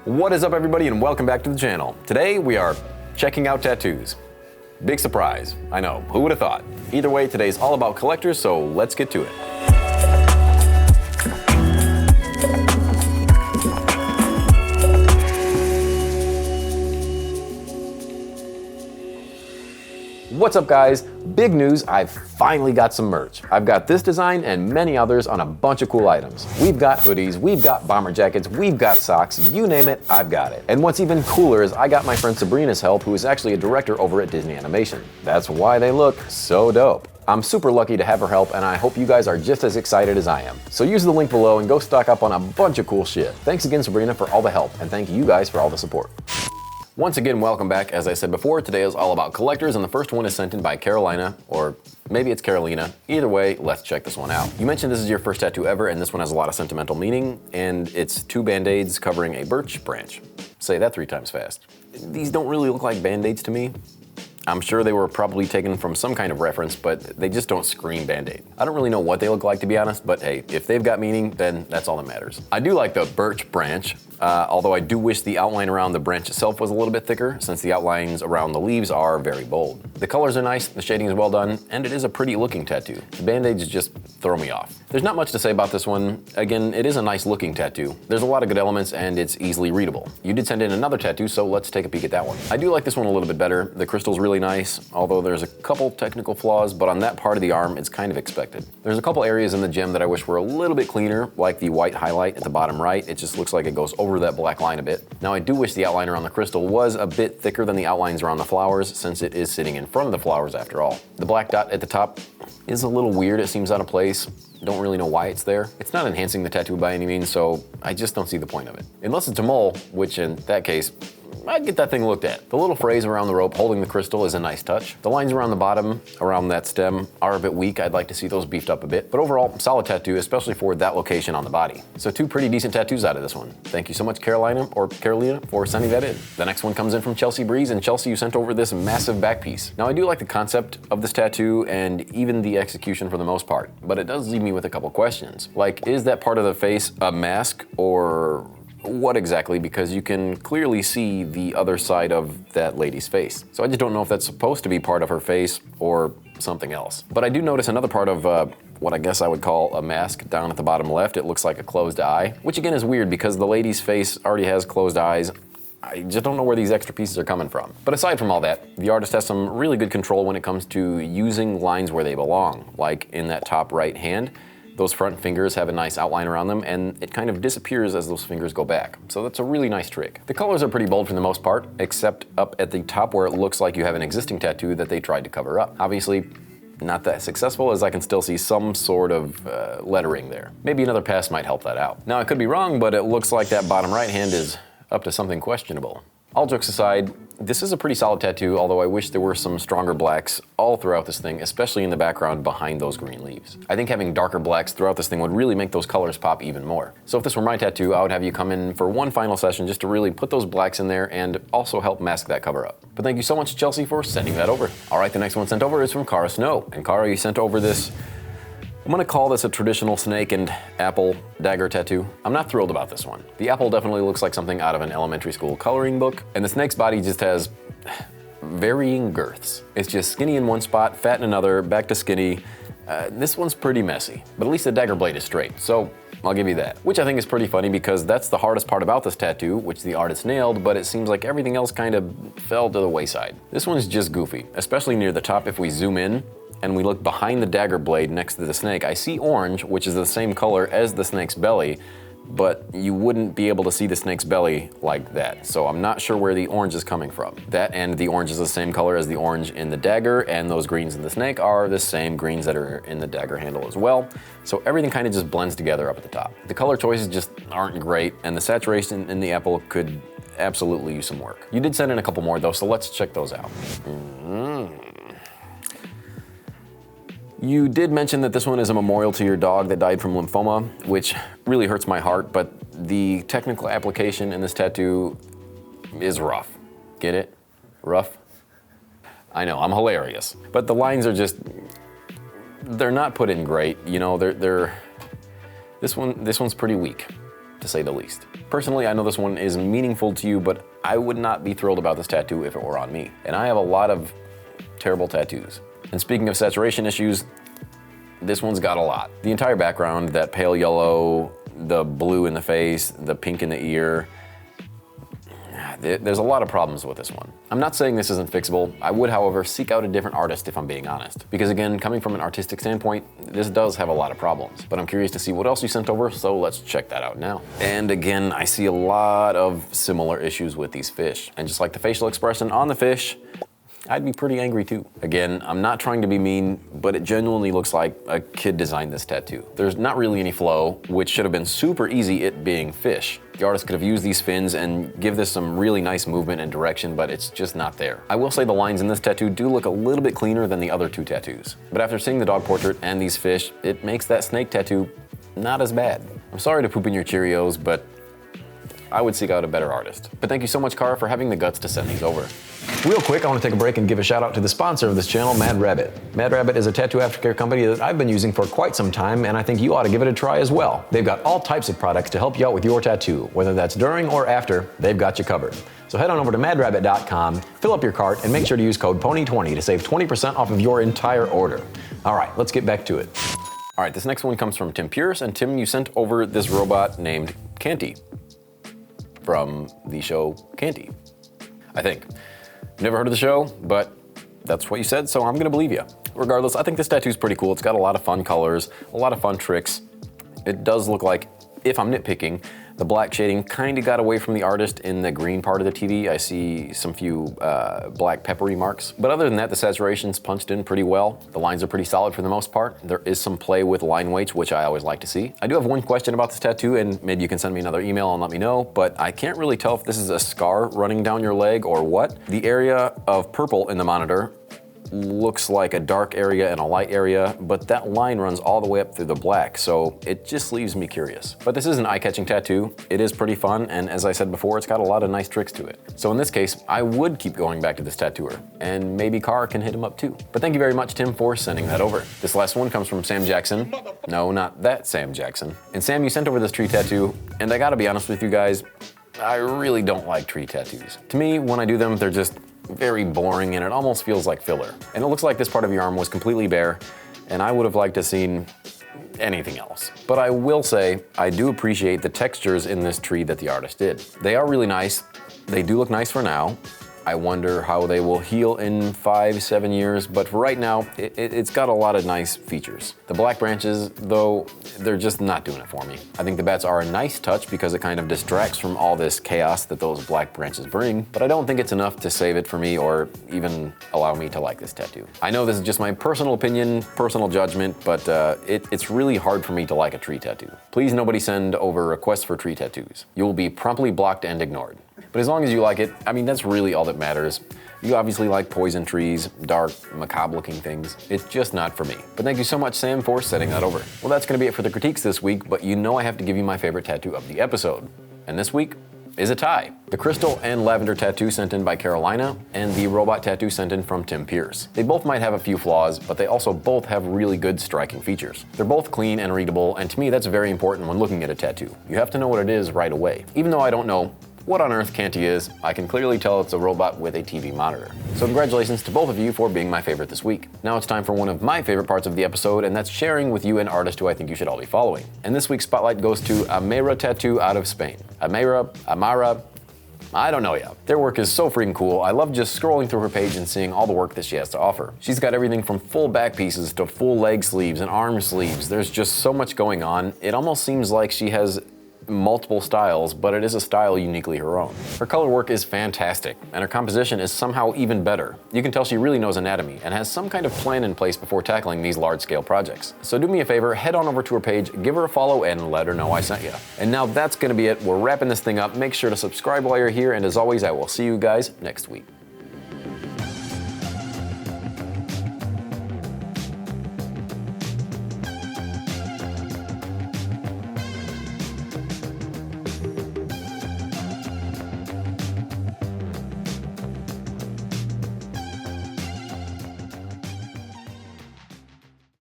What is up, everybody, and welcome back to the channel. Today we are checking out tattoos. Big surprise, I know, who would have thought? Either way, today's all about collectors, so let's get to it. What's up, guys? Big news, I've finally got some merch. I've got this design and many others on a bunch of cool items. We've got hoodies, we've got bomber jackets, we've got socks, you name it, I've got it. And what's even cooler is I got my friend Sabrina's help, who is actually a director over at Disney Animation. That's why they look so dope. I'm super lucky to have her help, and I hope you guys are just as excited as I am. So use the link below and go stock up on a bunch of cool shit. Thanks again, Sabrina, for all the help, and thank you guys for all the support. Once again, welcome back. As I said before, today is all about collectors, and the first one is sent in by Karolina, or maybe it's Karolina. Either way, let's check this one out. You mentioned this is your first tattoo ever, and this one has a lot of sentimental meaning, and it's 2 band-aids covering a birch branch. Say that 3 times fast. These don't really look like band-aids to me. I'm sure they were probably taken from some kind of reference, but they just don't scream Band-Aid. I don't really know what they look like, to be honest, but hey, if they've got meaning, then that's all that matters. I do like the birch branch, although I do wish the outline around the branch itself was a little bit thicker, since the outlines around the leaves are very bold. The colors are nice, the shading is well done, and it is a pretty looking tattoo. The Band-Aids just throw me off. There's not much to say about this one. Again, it is a nice looking tattoo. There's a lot of good elements, and it's easily readable. You did send in another tattoo, so let's take a peek at that one. I do like this one a little bit better. The crystal's really nice, although there's a couple technical flaws, but on that part of the arm, it's kind of expected. There's a couple areas in the gem that I wish were a little bit cleaner, like the white highlight at the bottom right. It just looks like it goes over that black line a bit. Now, I do wish the outline around the crystal was a bit thicker than the outlines around the flowers, since it is sitting in front of the flowers after all. The black dot at the top is a little weird. It seems out of place. Don't really know why it's there. It's not enhancing the tattoo by any means, so I just don't see the point of it. Unless it's a mole, which in that case, I'd get that thing looked at. The little phrase around the rope holding the crystal is a nice touch. The lines around the bottom, around that stem, are a bit weak. I'd like to see those beefed up a bit. But overall, solid tattoo, especially for that location on the body. So 2 pretty decent tattoos out of this one. Thank you so much, Karolina, or Karolina, for sending that in. The next one comes in from Chelsey Breeze, and Chelsey, you sent over this massive back piece. Now, I do like the concept of this tattoo and even the execution for the most part, but it does leave me with a couple questions. Like, is that part of the face a mask, or what exactly? Because you can clearly see the other side of that lady's face. So I just don't know if that's supposed to be part of her face or something else. But I do notice another part of what I guess I would call a mask down at the bottom left. It looks like a closed eye, which again is weird because the lady's face already has closed eyes. I just don't know where these extra pieces are coming from. But aside from all that, the artist has some really good control when it comes to using lines where they belong, like in that top right hand. Those front fingers have a nice outline around them, and it kind of disappears as those fingers go back. So that's a really nice trick. The colors are pretty bold for the most part, except up at the top where it looks like you have an existing tattoo that they tried to cover up. Obviously, not that successful, as I can still see some sort of lettering there. Maybe another pass might help that out. Now, I could be wrong, but it looks like that bottom right hand is up to something questionable. All jokes aside, this is a pretty solid tattoo, although I wish there were some stronger blacks all throughout this thing, especially in the background behind those green leaves. I think having darker blacks throughout this thing would really make those colors pop even more. So if this were my tattoo, I would have you come in for one final session just to really put those blacks in there and also help mask that cover up. But thank you so much, Chelsey, for sending that over. All right, the next one sent over is from Kara Snow. And Kara, you sent over this, I'm gonna call this a traditional snake and apple dagger tattoo. I'm not thrilled about this one. The apple definitely looks like something out of an elementary school coloring book, and the snake's body just has varying girths. It's just skinny in one spot, fat in another, back to skinny. This one's pretty messy, but at least the dagger blade is straight, so I'll give you that. Which I think is pretty funny because that's the hardest part about this tattoo, which the artist nailed, but it seems like everything else kind of fell to the wayside. This one's just goofy, especially near the top. If we zoom in and we look behind the dagger blade next to the snake, I see orange, which is the same color as the snake's belly, but you wouldn't be able to see the snake's belly like that. So I'm not sure where the orange is coming from. That and the orange is the same color as the orange in the dagger, and those greens in the snake are the same greens that are in the dagger handle as well. So everything kind of just blends together up at the top. The color choices just aren't great, and the saturation in the apple could absolutely use some work. You did send in a couple more though, so let's check those out. You did mention that this one is a memorial to your dog that died from lymphoma, which really hurts my heart, but the technical application in this tattoo is rough. Get it? Rough? I know, I'm hilarious. But the lines are just, they're not put in great. You know, this one's pretty weak. to say the least. Personally, I know this one is meaningful to you, but I would not be thrilled about this tattoo if it were on me. And I have a lot of terrible tattoos. And speaking of saturation issues, this one's got a lot. The entire background, that pale yellow, the blue in the face, the pink in the ear, there's a lot of problems with this one. I'm not saying this isn't fixable. I would, however, seek out a different artist if I'm being honest. Because again, coming from an artistic standpoint, this does have a lot of problems. But I'm curious to see what else you sent over, so let's check that out now. And again, I see a lot of similar issues with these fish. And just like the facial expression on the fish, I'd be pretty angry too. Again, I'm not trying to be mean, but it genuinely looks like a kid designed this tattoo. There's not really any flow, which should have been super easy, it being fish. The artist could have used these fins and give this some really nice movement and direction, but it's just not there. I will say the lines in this tattoo do look a little bit cleaner than the other two tattoos. But after seeing the dog portrait and these fish, it makes that snake tattoo not as bad. I'm sorry to poop in your Cheerios, but I would seek out a better artist. But thank you so much, Kara, for having the guts to send these over. Real quick, I want to take a break and give a shout out to the sponsor of this channel, Mad Rabbit. Mad Rabbit is a tattoo aftercare company that I've been using for quite some time, and I think you ought to give it a try as well. They've got all types of products to help you out with your tattoo. Whether that's during or after, they've got you covered. So head on over to madrabbit.com, fill up your cart, and make sure to use code PONY20 to save 20% off of your entire order. All right, let's get back to it. All right, this next one comes from Tim Pearce, and Tim, you sent over this robot named Canty from the show Canty, I think. Never heard of the show, but that's what you said, so I'm gonna believe you. Regardless, I think this tattoo's pretty cool. It's got a lot of fun colors, a lot of fun tricks. It does look like, if I'm nitpicking, the black shading kind of got away from the artist in the green part of the TV. I see some few black peppery marks. But other than that, the saturation's punched in pretty well. The lines are pretty solid for the most part. There is some play with line weights, which I always like to see. I do have one question about this tattoo, and maybe you can send me another email and let me know, but I can't really tell if this is a scar running down your leg or what. The area of purple in the monitor looks like a dark area and a light area, but that line runs all the way up through the black, so it just leaves me curious. But this is an eye-catching tattoo. It is pretty fun, and as I said before, it's got a lot of nice tricks to it. So in this case, I would keep going back to this tattooer, and maybe Kara can hit him up too. But thank you very much, Tim, for sending that over. This last one comes from Sam Jackson. No, not that Sam Jackson. And Sam, you sent over this tree tattoo, and I gotta be honest with you guys, I really don't like tree tattoos. To me, when I do them, they're just very boring, and it almost feels like filler. And it looks like this part of your arm was completely bare, and I would have liked to seen anything else. But I will say, I do appreciate the textures in this tree that the artist did. They are really nice. They do look nice for now. I wonder how they will heal in 5-7 years, but for right now, it's got a lot of nice features. The black branches, though, they're just not doing it for me. I think the bats are a nice touch because it kind of distracts from all this chaos that those black branches bring, but I don't think it's enough to save it for me or even allow me to like this tattoo. I know this is just my personal opinion, personal judgment, but it's really hard for me to like a tree tattoo. Please nobody send over requests for tree tattoos. You will be promptly blocked and ignored. But as long as you like it, I mean, that's really all that matters. You obviously like poison trees, dark, macabre looking things. It's just not for me. But thank you so much, Sam, for sending that over. Well, that's gonna be it for the critiques this week, but you know I have to give you my favorite tattoo of the episode. And this week is a tie. The crystal and lavender tattoo sent in by Karolina, and the robot tattoo sent in from Tim Pearce. They both might have a few flaws, but they also both have really good striking features. They're both clean and readable, and to me that's very important when looking at a tattoo. You have to know what it is right away. Even though I don't know what on earth Canty is, I can clearly tell it's a robot with a TV monitor. So congratulations to both of you for being my favorite this week. Now it's time for one of my favorite parts of the episode, and that's sharing with you an artist who I think you should all be following. And this week's spotlight goes to Amara Tattoo out of Spain. Amara, I don't know yet. Their work is so freaking cool. I love just scrolling through her page and seeing all the work that she has to offer. She's got everything from full back pieces to full leg sleeves and arm sleeves. There's just so much going on. It almost seems like she has multiple styles, but it is a style uniquely her own. Her color work is fantastic, and her composition is somehow even better. You can tell she really knows anatomy and has some kind of plan in place before tackling these large-scale projects. So do me a favor, head on over to her page, give her a follow, and let her know I sent you. And now that's gonna be it. We're wrapping this thing up. Make sure to subscribe while you're here, and as always, I will see you guys next week.